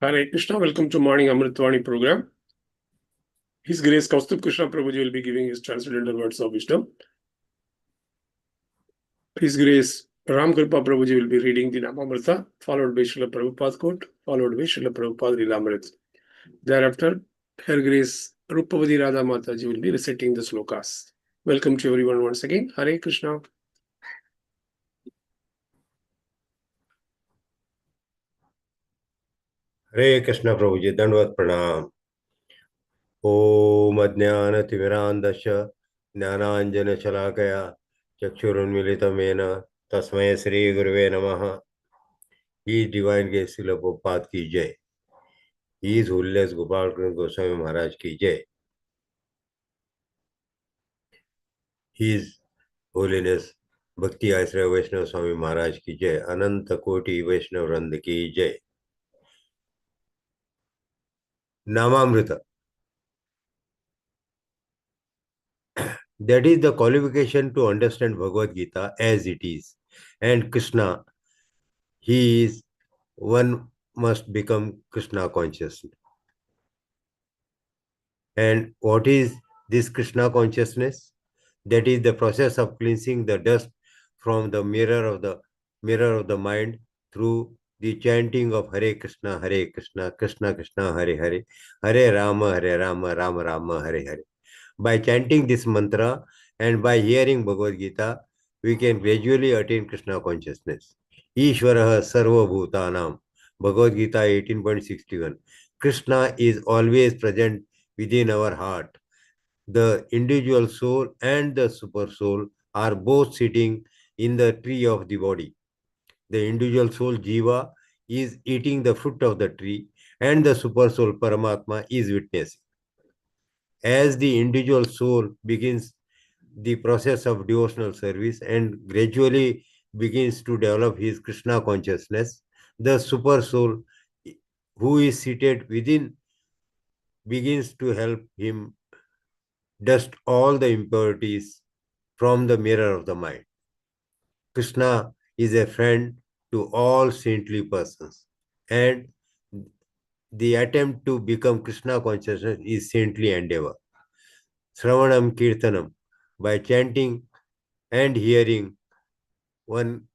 Hare Krishna, welcome to Morning Amrut Vani program. His Grace Kaustubha Krishna Prabhuji will be giving his transcendental words of wisdom. His Grace Ram Kripa Prabhuji will be reading the Namamrita, followed by Srila Prabhupada quote, followed by Srila Prabhupada Lilamrit. Thereafter, Her Grace Rupavadi Radha Mataji will be reciting the slokas. Welcome to everyone once again. Hare Krishna. हरे कृष्ण प्रभु जी दंडवत प्रणाम। ओम अज्ञानतिमिरान्धस्य ज्ञानाञ्जनशलाकया चक्षुरुन्मीलितं येन तस्मै श्री गुरुवे नमः। ही divine के श्रील प्रभुपाद की जय। His Holiness Gopal Krishna Goswami महाराज की जय। His Holiness भक्ति आश्रय वैष्णव स्वामी महाराज की जय। अनंत कोटि वैष्णव वृंद की जय। नामामृत, that is the qualification to understand Bhagavad Gita as it is. And Krishna, he is one must become Krishna conscious. And what is this Krishna consciousness? That is the process of cleansing the dust from the mirror of the mind through the chanting of Hare Krishna, Krishna Krishna, Hare Hare, Hare Rama, Rama Rama, Hare Hare. By chanting this mantra and by hearing Bhagavad Gita, we can gradually attain Krishna consciousness. Ishvaraha Sarva Bhutanam, Bhagavad Gita 18.61. Krishna is always present within our heart. The individual soul and the super soul are both sitting in the tree of the body. The individual soul, Jiva, is eating the fruit of the tree, and the super soul, Paramatma, is witnessing. As the individual soul begins the process of devotional service and gradually begins to develop his Krishna consciousness, the super soul, who is seated within, begins to help him dust all the impurities from the mirror of the mind. Krishna is a friend to all saintly persons, and the attempt to become Krishna consciousness is saintly endeavor. Sravanam Kirtanam, by chanting and hearing, one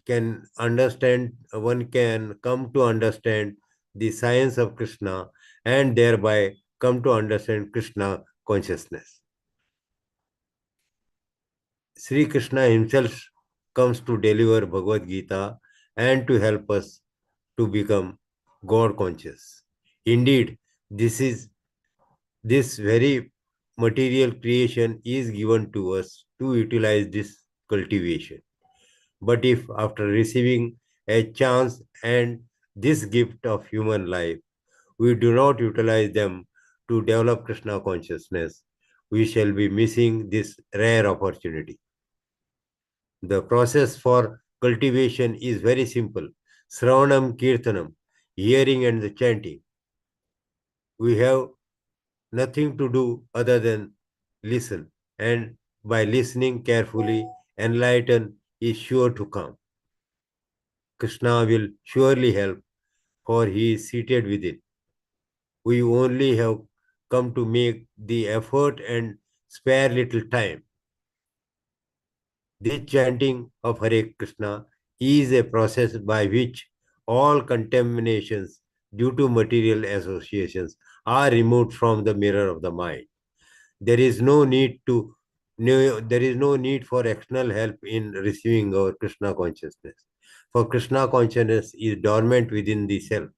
one can come to understand the science of Krishna and thereby come to understand Krishna consciousness. Sri Krishna himself comes to deliver Bhagavad Gita and to help us to become God conscious. Indeed, this very material creation is given to us to utilize this cultivation. But if after receiving a chance and this gift of human life, we do not utilize them to develop Krishna consciousness, we shall be missing this rare opportunity. The process for cultivation is very simple. Sravanam Kirtanam, hearing and the chanting. We have nothing to do other than listen, and by listening carefully, enlighten is sure to come. Krishna will surely help, for he is seated within. We only have come to make the effort and spare little time. This chanting of Hare Krishna is a process by which all contaminations due to material associations are removed from the mirror of the mind. There is no need to there is no need for external help in receiving our Krishna consciousness. For Krishna consciousness is dormant within the self.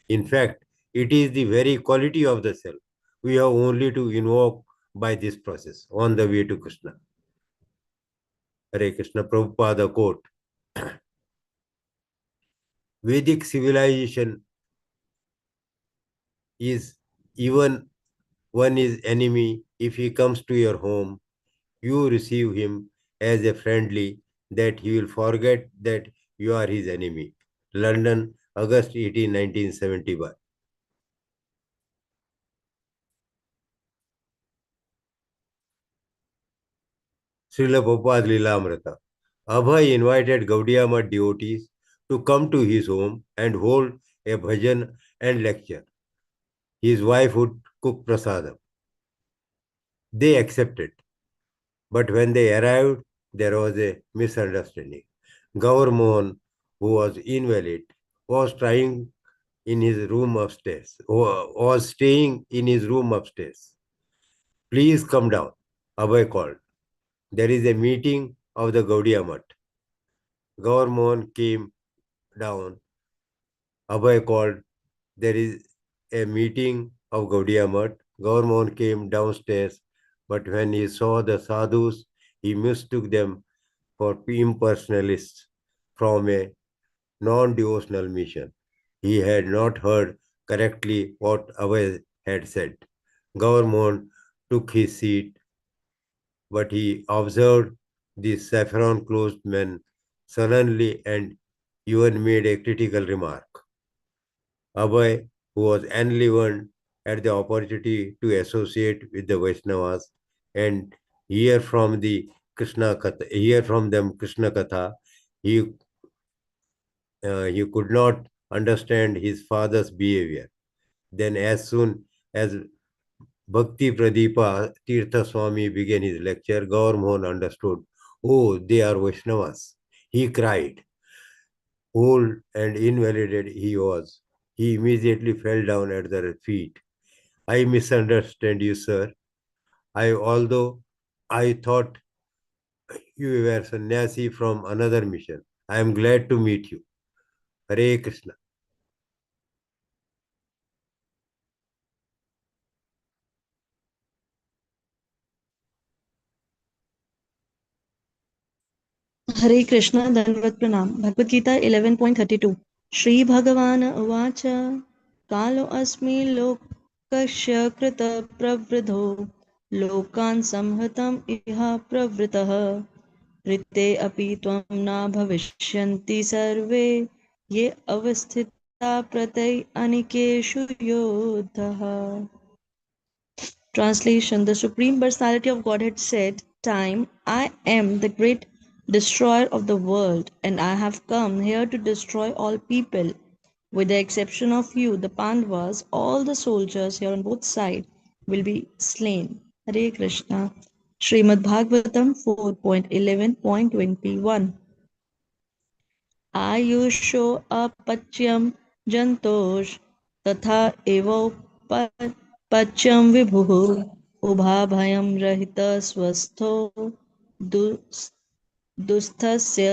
In fact, it is the very quality of the self. We have only to invoke by this process on the way to Krishna. Hare Krishna Prabhupada quote. Vedic civilization is even one is enemy. If he comes to your home, you receive him as a friendly, that he will forget that you are his enemy. London, August 18, 1971. Srila Prabhupada Lilamrita. Abhay invited Gaudiya Math devotees to come to his home and hold a bhajan and lecture. His wife would cook prasadam. They accepted. But when they arrived, there was a misunderstanding. Gaur Mohan, who was invalid, was trying in his room upstairs, was staying in his room upstairs. Please come down, Abhay called. There is a meeting of the Gaudiya Math. Gaur Mohan came down. Abhay called. There is a meeting of Gaudiya Math. Gaur Mohan came downstairs, but when he saw the sadhus, he mistook them for impersonalists from a non-devotional mission. He had not heard correctly what Abhay had said. Gaur Mohan took his seat, but he observed the saffron-clothed men sullenly and even made a critical remark. Abhay, who was enlivened, had the opportunity to associate with the Vaishnavas and hear from them Krishna Katha. He he could not understand his father's behavior. Then, as soon as Bhakti Pradipa Tirtha Swami began his lecture, Gaur Mohan understood. Oh, they are Vaishnavas. He cried. Old and invalidated he was. He immediately fell down at their feet. I misunderstand you, sir. Although I thought you were sannyasi from another mission. I am glad to meet you. Hare Krishna. Hare Krishna, Dandavat Pranam. Bhagavad Gita 11.32. Shri Bhagavan Uvacha Kalo Asmi Lokasya Krita Pravridho Lokan Samhatam Iha Pravritah Rite Api Tvam Na Bhavishyanti Sarve Ye Avasthita Pratai Anikeshu Yodhaha. Translation. The Supreme Personality of Godhead said, Time, I am the great destroyer of the world, and I have come here to destroy all people. With the exception of you, the Pandavas, all the soldiers here on both sides will be slain. Hare Krishna. Srimad Bhagavatam 4.11.21. आयुषो अपच्यं जन्तोष तथा एवोपपच्यं विभुः उभाभयं रहितः स्वस्थो दुस्थस्य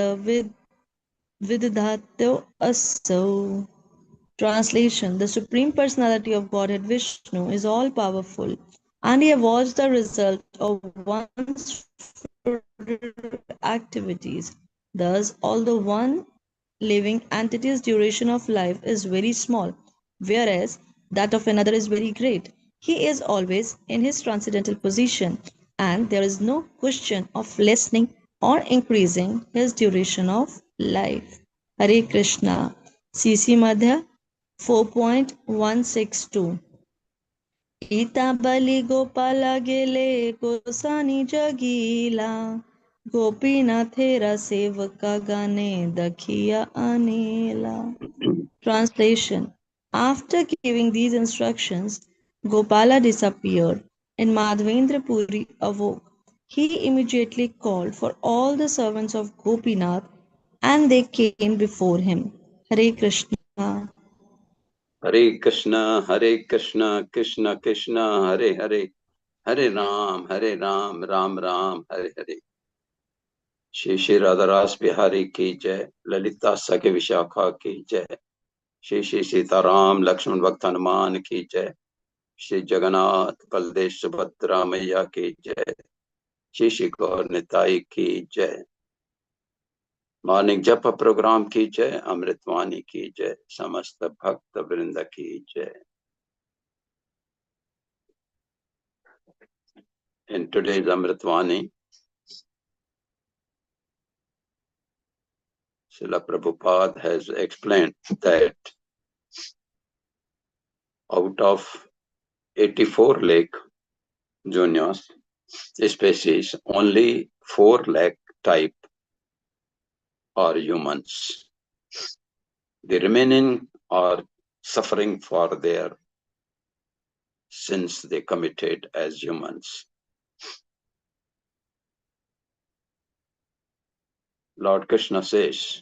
विदधात्यो असौ. Translation. The Supreme Personality of Godhead Vishnu is all powerful, and he avoids the result of one's activities. Thus, although one living entity's duration of life is very small, whereas that of another is very great, he is always in his transcendental position, and there is no question of lessening or increasing his duration of life. Hare Krishna. CC Madhya 4.162. ईता बलि गोपाला गेले गोसानी जगीला गोपीनाथेरा सेवका गाने दखिया अनेला. Translation. After giving these instructions, Gopala disappeared and Madhavendra Puri awoke. He immediately called for all the servants of Gopinath and they came before him. Hare Krishna. Hare Krishna, Krishna Krishna, Hare Hare, Hare Ram, Ram Ram, Hare Hare. Shri Shri Radha रास बिहारी की जय, ललिता सखे विशाखा की जय, श्री श्री सीताराम लक्ष्मण भक्त हनुमान की जय, श्री जगन्नाथ बलदेव सुभद्रा मैया की जय, श्री श्री गौर निताई की जय. मॉर्निंग जप प्रोग्राम की जय, अमृतवाणी की जय, समस्त भक्त वृंद की जय. In today's Amritvani, Srila Prabhupada has explained that out of 84 lakh juniors species, only 4 lakh type are humans. The remaining are suffering for their sins they committed as humans. Lord Krishna says,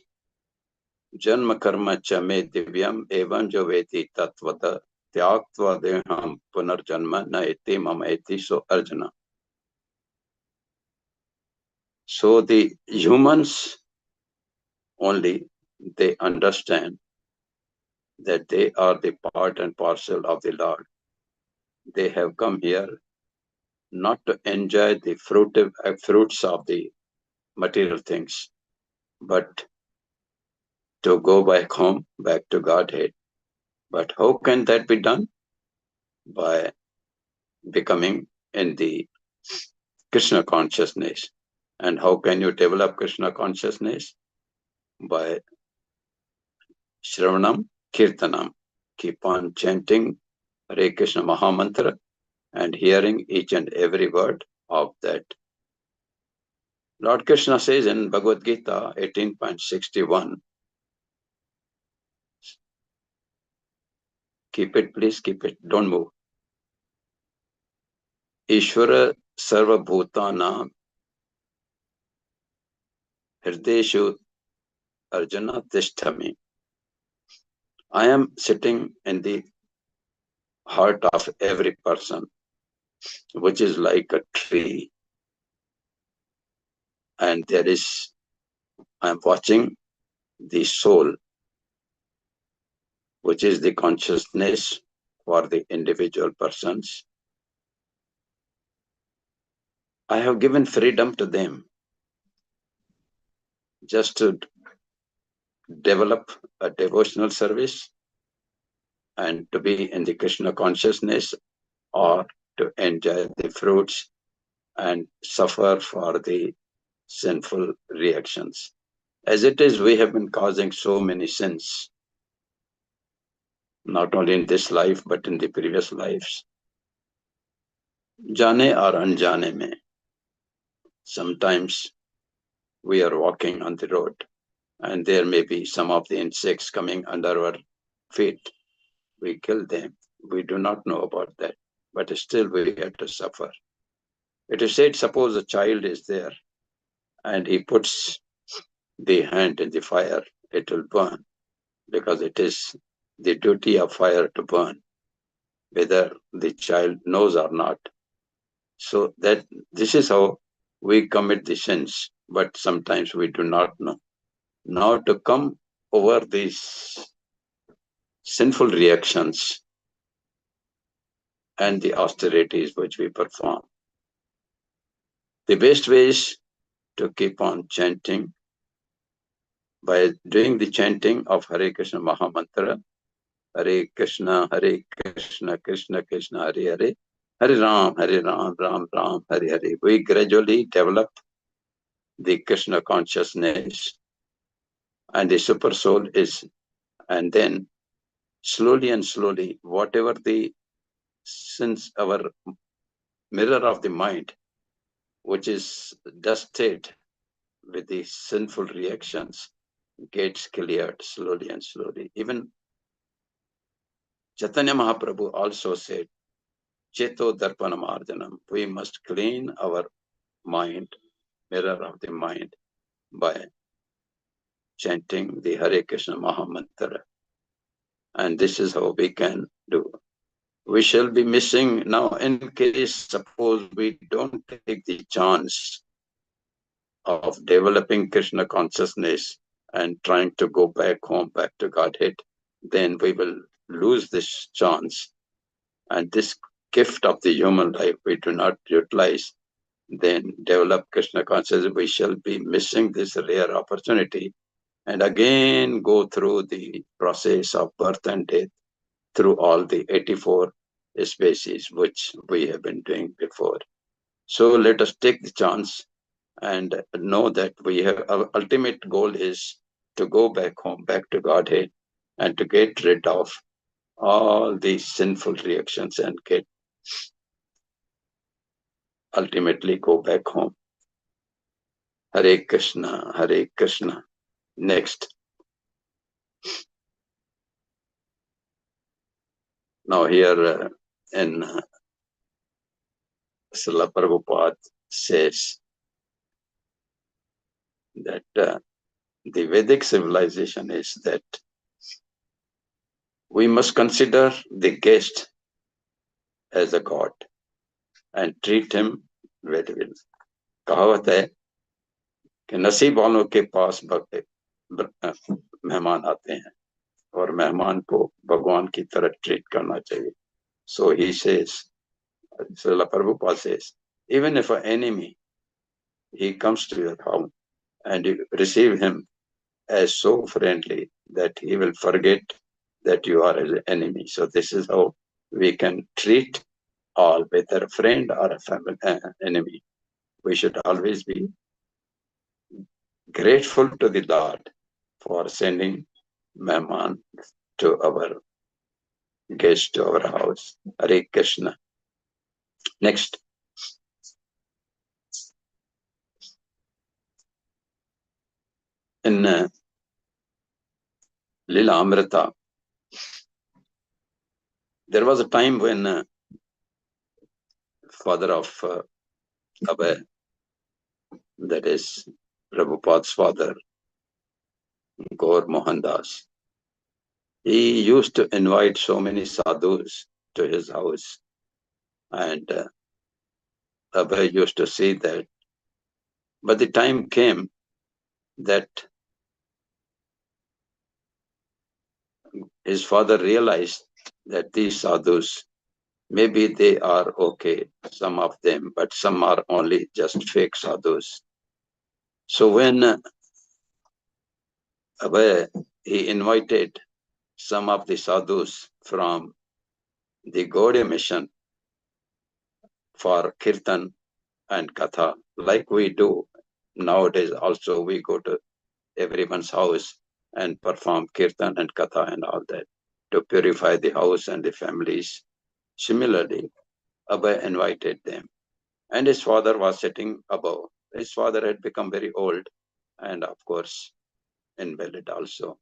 Janma karma cha me divyam evam jo veti tatvata tyaktva deham punarjanma na eti mama eti so arjuna. So the humans only, they understand that they are the part and parcel of the Lord. They have come here not to enjoy the fruits of the material things, but to go back home, back to Godhead. But how can that be done? By becoming in the Krishna consciousness. And how can you develop Krishna consciousness? By Shravanam Kirtanam. Keep on chanting Hare Krishna Mahamantra and hearing each and every word of that. Lord Krishna says in Bhagavad Gita 18.61, keep it, please keep it, don't move. Ishvara Sarva Bhutana Hirdeshu Arjuna Tishtami. I am sitting in the heart of every person, which is like a tree. And I am watching the soul, which is the consciousness for the individual persons. I have given freedom to them just to develop a devotional service and to be in the Krishna consciousness, or to enjoy the fruits and suffer for the sinful reactions. As it is, we have been causing so many sins, not only in this life, but in the previous lives. Jane or anjane mein. Sometimes we are walking on the road and there may be some of the insects coming under our feet. We kill them. We do not know about that, but still we have to suffer. It is said, suppose a child is there and he puts the hand in the fire, it will burn, because it is the duty of fire to burn, whether the child knows or not. So that this is how we commit the sins, but sometimes we do not know. Now to come over these sinful reactions and the austerities which we perform, the best way is to keep on chanting. By doing the chanting of Hare Krishna Mahamantra, Hare Krishna, Krishna Krishna, Hare Hare, Hare Ram, Ram Ram, Hare Hare. We gradually develop the Krishna consciousness and the super soul is, and then slowly and slowly, whatever the, since our mirror of the mind, which is dusted with the sinful reactions, gets cleared slowly and slowly. Even Chaitanya Mahaprabhu also said, Cheto Darpanam Arjanam. We must clean our mind, mirror of the mind, by chanting the Hare Krishna Mahamantra. And this is how we can do. We shall be missing now, in case suppose we don't take the chance of developing Krishna consciousness and trying to go back home, back to Godhead, then we will lose this chance. And this gift of the human life we do not utilize, then develop Krishna consciousness, we shall be missing this rare opportunity and again go through the process of birth and death through all the 84 species which we have been doing before. So let us take the chance and know that our ultimate goal is to go back home, back to Godhead, and to get rid of all these sinful reactions and ultimately go back home. Hare Krishna, Hare Krishna. Next. Now here in Srila Prabhupada says that the Vedic civilization is that we must consider the guest as a god and treat him very well. कहावत है कि नसीब वालों के पास मेहमान आते हैं और मेहमान को भगवान की तरह ट्रीट करना चाहिए. So he says, Srila Prabhupada says, even if an enemy, he comes to your house and you receive him as so friendly that he will forget that you are his enemy. So this is how we can treat all, whether a friend or a family enemy. We should always be grateful to the Lord for sending Mehman to our guest to our house. Hare Krishna. Next. In Lila Amrita, there was a time when father of Abhay, that is Prabhupada's father, Gaur Mohandas, he used to invite so many sadhus to his house, and Abhay used to see that. But the time came that his father realized that these sadhus, maybe they are okay, some of them, but some are only just fake sadhus. So when Abhay, he invited some of the sadhus from the Gaudiya mission for kirtan and katha, like we do nowadays. Also, we go to everyone's house and perform kirtan and katha and all that to purify the house and the families. Similarly, Abhay invited them, and his father was sitting above. His father had become very old and, of course, invalid also.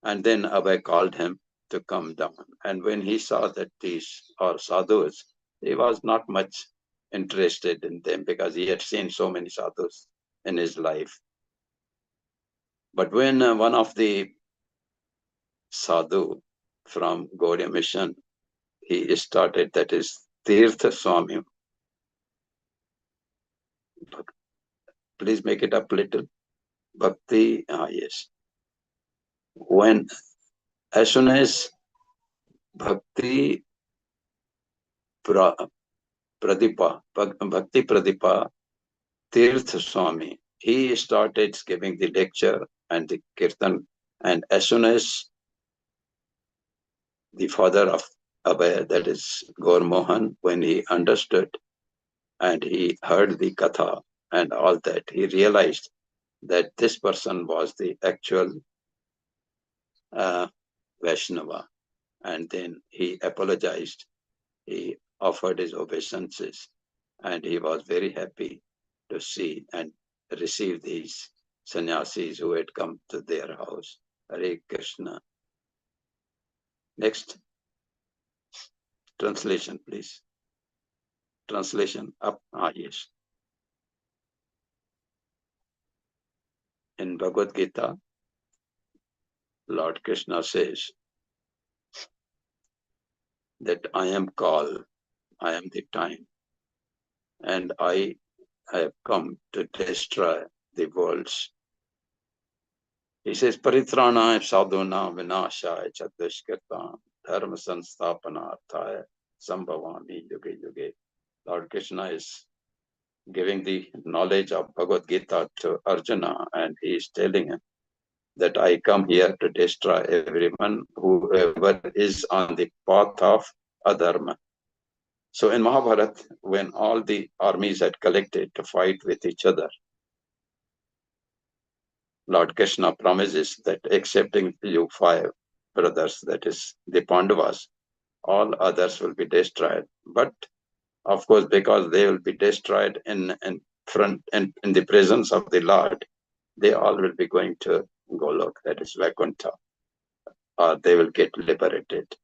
And then Abhay called him to come down. And when he saw that these are sadhus, he was not much interested in them because he had seen so many sadhus in his life. But when one of the sadhu from Gaudiya mission, he started, that is Tirtha Swami. Please make it up little. Bhakti, yes. When, as soon as Bhakti Pradipa, Bhakti Pradipa Tirtha Swami, he started giving the lecture and the kirtan, and as soon as the father of Abhay, that is Gaur Mohan, when he understood and he heard the katha and all that, he realized that this person was the actual Vaishnava. And then he apologized, he offered his obeisances, and he was very happy to see and receive these sannyasis who had come to their house. Hare Krishna. Next. Translation, please. Translation up. Yes. In Bhagavad Gita, Lord Krishna says that I am Kal, I am the time, and I have come to destroy the worlds. He says, Paritrana sadhuna vinashaya chadushkirtam dharma sansthapanarthaya sambhavami yuge yuge. Lord Krishna is giving the knowledge of Bhagavad Gita to Arjuna, and he is telling him that I come here to destroy everyone, whoever is on the path of adharma. So in Mahabharata, when all the armies had collected to fight with each other, Lord Krishna promises that excepting you 5 brothers, that is the Pandavas, all others will be destroyed. But of course, because they will be destroyed in the presence of the Lord, they all will be going to Golok, that is Vaikuntha, or they will get liberated.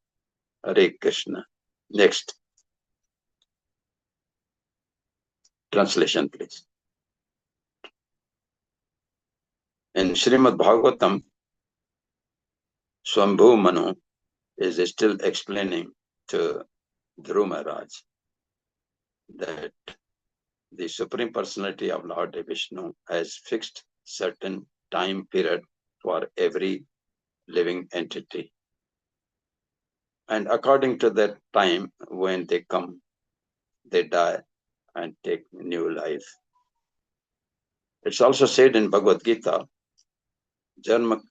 Hare Krishna. Next. Translation, please. In Srimad Bhagavatam, Swambhu Manu is still explaining to Dhruv Maharaj that the Supreme Personality of Lord Vishnu has fixed certain time period for every living entity. And according to that time, when they come, they die and take new life. It's also said in Bhagavad Gita, Janma,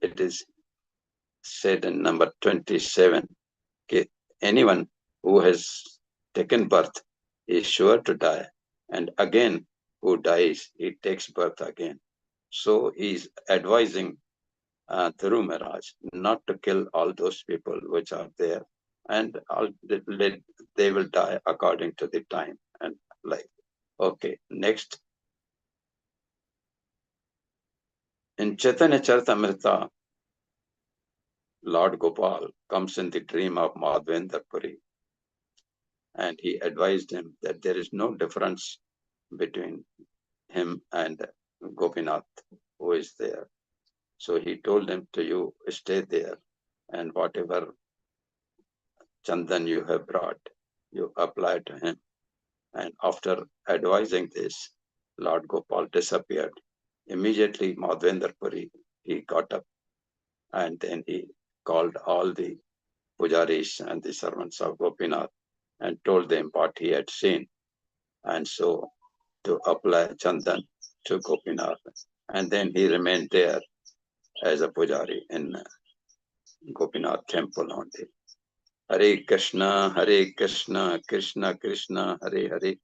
it is said in number 27, anyone who has taken birth is sure to die, and again who dies, he takes birth again. So he's advising Dhruv Maharaj not to kill all those people which are there, and they will die according to the time and life. Okay, next. In Chaitanya Charitamrita, Lord Gopal comes in the dream of Madhavendra Puri, and he advised him that there is no difference between him and Gopinath, who is there. So he told him to you stay there, and whatever chandan you have brought, you apply to him. And after advising this, Lord Gopal disappeared. Immediately, Madhavendra Puri, he got up, and then he called all the pujaris and the servants of Gopinath and told them what he had seen. And so to apply chandan to Gopinath. And then he remained there as a pujari in Gopinath temple only. Hare Krishna, Krishna Krishna, Hare Hare,